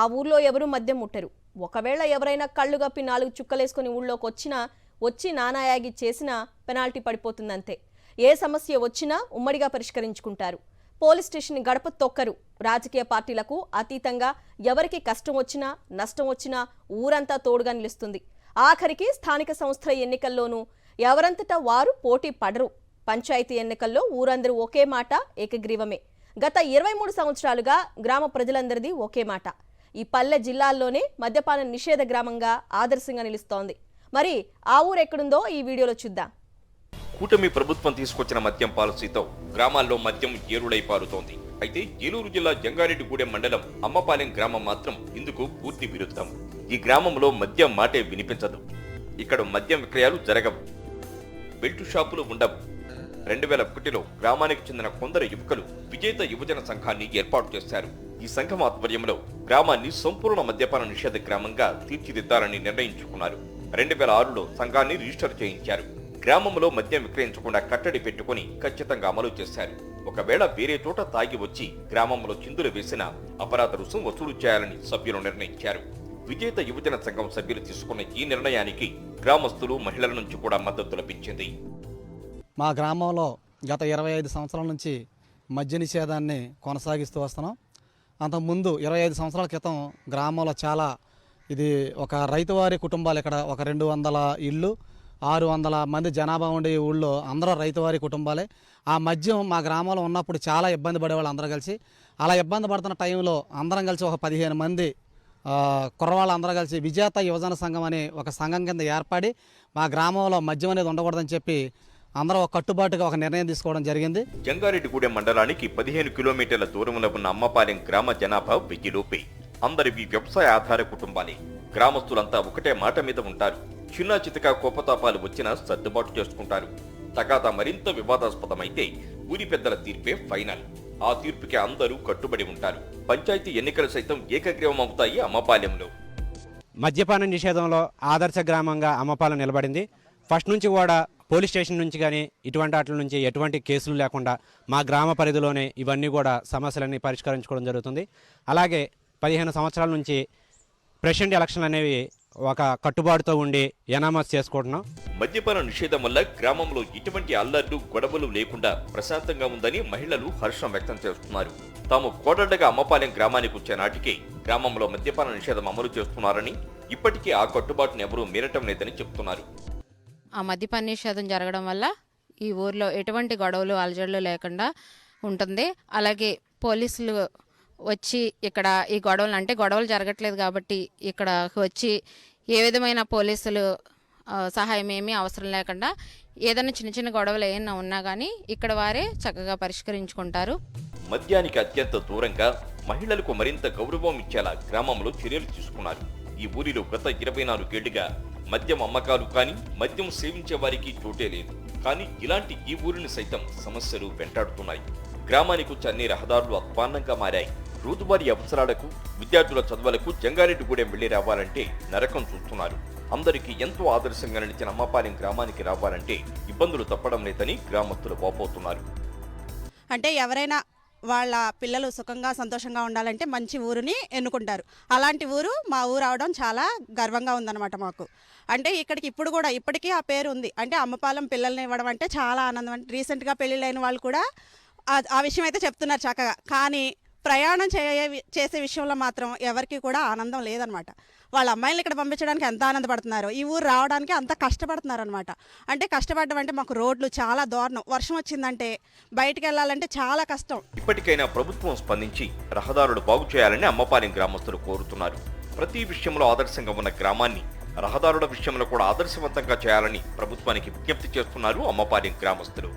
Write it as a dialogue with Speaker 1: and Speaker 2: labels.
Speaker 1: ఆ ఊర్లో ఎవరూ మద్యం ముట్టరు. ఒకవేళ ఎవరైనా కళ్ళు గప్పి 4 చుక్కలేసుకుని ఊళ్ళోకి వచ్చి నానాయాగి చేసినా పెనాల్టీ పడిపోతుందంతే. ఏ సమస్య వచ్చినా ఉమ్మడిగా పరిష్కరించుకుంటారు. పోలీస్ స్టేషన్ గడప తొక్కరు. రాజకీయ పార్టీలకు అతీతంగా ఎవరికి కష్టం వచ్చినా నష్టం వచ్చినా ఊరంతా తోడుగా నిలుస్తుంది. ఆఖరికి స్థానిక సంస్థల ఎన్నికల్లోనూ ఎవరంతటా వారు పోటీ పడరు. పంచాయతీ ఎన్నికల్లో ఊరందరూ ఒకే మాట, ఏకగ్రీవమే. గత 23 సంవత్సరాలుగా గ్రామ ప్రజలందరిది ఒకే మాట. ఈ పల్లె జిల్లాల్లోనే మద్యపాన నిషేధ గ్రామంగా ఆదర్శంగా నిలుస్తోంది. మరి ఆ ఊరు ఎక్కడుందో ఈ వీడియోలో చూద్దాం.
Speaker 2: కూటమి ప్రభుత్వం తీసుకొచ్చిన మద్యం పాలసీతో గ్రామాల్లో మద్యం ఏరుడై పారుతోంది. అయితే ఏలూరు జిల్లా జంగారెడ్డిగూడెం మండలం అమ్మపాలెం గ్రామం మాత్రం ఇందుకు పూర్తి విరుద్ధం. ఈ గ్రామంలో మద్యం మాటే వినిపించదు. ఇక్కడ మద్యం విక్రయాలు జరగవు, బెల్టు షాపులు ఉండవు. 2001లో గ్రామానికి చెందిన కొందరు యువకులు విజేత యువజన సంఘాన్ని ఏర్పాటు చేశారు. ఈ సంఘం ఆధ్వర్యంలో గ్రామాన్ని సంపూర్ణ మద్యపాన నిషేధ గ్రామంగా తీర్చిదిద్దాలని నిర్ణయించుకున్నారు. 2006లో సంఘాన్ని రిజిస్టర్ చేయించారు. గ్రామంలో మద్యం విక్రయించకుండా కట్టడి పెట్టుకుని ఖచ్చితంగా అమలు చేశారు. ఒకవేళ వేరే చోట తాగి వచ్చి గ్రామంలో చిందులు వేసిన అపరాధ రుసుం వసూలు చేయాలని సభ్యులు నిర్ణయించారు. విజేత యువజన సంఘం సభ్యులు తీసుకున్న ఈ నిర్ణయానికి గ్రామస్తులు, మహిళల నుంచి కూడా మద్దతు లభించింది.
Speaker 3: మా గ్రామంలో గత 25 సంవత్సరాల నుంచి మద్య నిషేధాన్ని కొనసాగిస్తూ వస్తున్నాం. అంతకుముందు 25 సంవత్సరాల క్రితం గ్రామంలో చాలా ఇది ఒక రైతువారి కుటుంబాలు, ఇక్కడ ఒక 200 ఇళ్ళు, 600 మంది జనాభా ఉండే ఈ ఊళ్ళో అందరూ రైతువారి కుటుంబాలే. ఆ మద్యం మా గ్రామంలో ఉన్నప్పుడు చాలా ఇబ్బంది పడేవాళ్ళు అందరూ కలిసి. అలా ఇబ్బంది పడుతున్న టైంలో అందరం కలిసి ఒక 15 మంది కుర్రవాళ్ళు అందరూ కలిసి విజేత యువజన సంఘం అనే ఒక సంఘం కింద ఏర్పడి మా గ్రామంలో మద్యం అనేది ఉండకూడదని చెప్పి అందరూ ఒక కట్టుబాటుగా ఒక నిర్ణయం తీసుకోవడం జరిగింది.
Speaker 2: జంగారెడ్డిగూడెం మండలానికి 15 కిలోమీటర్ల దూరంలో ఉన్న అమ్మపాలెం గ్రామ జనాభా 1000 లోపే. అందరివి వ్యవసాయ ఆధార కుటుంబాలే. గ్రామస్తులంతా ఒకటే మాట మీద ఉంటారు. చిన్న చితక కోపతాపాలు వచ్చినా సర్దుబాటు చేసుకుంటారు. తగాదా మరింత వివాదాస్పదమైతే ఊరి పెద్దల తీర్పే ఫైనల్. ఆ తీర్పుకి అందరూ కట్టుబడి ఉంటారు. పంచాయతీ ఎన్నికలు సైతం ఏకగ్రీవం అవుతాయి అమ్మపాలెంలో.
Speaker 4: మద్యపాన నిషేధంలో ఆదర్శ గ్రామంగా అమ్మపాలెం నిలబడింది. ఫస్ట్ నుంచి కూడా పోలీస్ స్టేషన్ నుంచి కానీ ఇటువంటి వాటి నుంచి ఎటువంటి కేసులు లేకుండా మా గ్రామ పరిధిలోనే ఇవన్నీ కూడా సమస్యలన్నీ పరిష్కరించుకోవడం జరుగుతుంది. అలాగే 15 సంవత్సరాల నుంచి ప్రెసిడెంట్ ఎలక్షన్లు అనేవి ఒక కట్టుబాటుతో ఉండి ఎనామస్ చేసుకుంటున్నాం.
Speaker 2: మద్యపాన నిషేధం వల్ల గ్రామంలో ఎటువంటి అల్లర్లు, గొడవలు లేకుండా ప్రశాంతంగా ఉందని మహిళలు హర్షం వ్యక్తం చేస్తున్నారు. తాము కోడళ్లగా అమ్మపాలెం గ్రామానికి వచ్చే నాటికే గ్రామంలో మద్యపాన నిషేధం అమలు చేస్తున్నారని, ఇప్పటికీ ఆ కట్టుబాటును ఎవరూ మీరటం లేదని చెప్తున్నారు.
Speaker 5: ఆ మద్యపాన నిషేధం జరగడం వల్ల ఈ ఊర్లో ఎటువంటి గొడవలు, అలజడులు లేకుండా ఉంటుంది. అలాగే పోలీసులు వచ్చి ఇక్కడ ఈ గొడవలు జరగట్లేదు కాబట్టి ఇక్కడ వచ్చి ఏ విధమైన పోలీసులు సహాయం ఏమీ అవసరం లేకుండా ఏదైనా చిన్న చిన్న గొడవలు ఏమైనా ఉన్నా కానీ ఇక్కడ వారే చక్కగా పరిష్కరించుకుంటారు.
Speaker 2: మద్యానికి అత్యంత దూరంగా మహిళలకు మరింత గౌరవం ఇచ్చేలా గ్రామంలో చర్యలు తీసుకున్నారు. ఈ ఊరిలో గత 24 ఏళ్లుగా మద్యం అమ్మకాలు కానీ, మద్యం సేవించే వారికి చోటే లేదు. కానీ ఇలాంటి ఈ ఊరిని సైతం సమస్యలు వెంటాడుతున్నాయి. గ్రామానికి వచ్చే అన్ని రహదారులు అధ్వాన్నంగా మారాయి. రోజువారీ అవసరాలకు, విద్యార్థుల చదువులకు జంగారెడ్డిగూడెం వెళ్లి రావాలంటే నరకం చూస్తున్నారు. అందరికీ ఎంతో ఆదర్శంగా నిలిచిన అమ్మపాలెం గ్రామానికి రావాలంటే ఇబ్బందులు తప్పడం లేదని గ్రామస్తులు వాపోతున్నారు.
Speaker 6: అంటే ఎవరైనా వాళ్ళ పిల్లలు సుఖంగా, సంతోషంగా ఉండాలంటే మంచి ఊరిని ఎన్నుకుంటారు. అలాంటి ఊరు మా ఊరు అవడం చాలా గర్వంగా ఉందన్నమాట మాకు. అంటే ఇక్కడికి ఇప్పుడు కూడా ఇప్పటికీ ఆ పేరు ఉంది. అంటే అమ్మపాలెం పిల్లల్ని ఇవ్వడం అంటే చాలా ఆనందం. అంటే రీసెంట్గా పెళ్ళిళ్ళైన వాళ్ళు కూడా ఆ విషయం అయితే చెప్తున్నారు చక్కగా. కానీ ప్రయాణం చేసే విషయంలో మాత్రం ఎవరికి కూడా ఆనందం లేదనమాట. వాళ్ళ అమ్మాయిలు ఇక్కడ పంపించడానికి ఎంత ఆనందపడుతున్నారు, ఈ ఊరు రావడానికి అంత కష్టపడుతున్నారు అనమాట. అంటే కష్టపడడం అంటే మాకు రోడ్లు చాలా దారుణం. వర్షం వచ్చిందంటే బయటికి వెళ్ళాలంటే చాలా కష్టం.
Speaker 2: ఇప్పటికైనా ప్రభుత్వం స్పందించి రహదారులు బాగు చేయాలని అమ్మపాలెం గ్రామస్తులు కోరుతున్నారు. ప్రతి విషయంలో ఆదర్శంగా ఉన్న గ్రామాన్ని రహదారుల విషయంలో కూడా ఆదర్శవంతంగా చేయాలని ప్రభుత్వానికి విజ్ఞప్తి చేస్తున్నారు అమ్మపాలెం గ్రామస్తులు.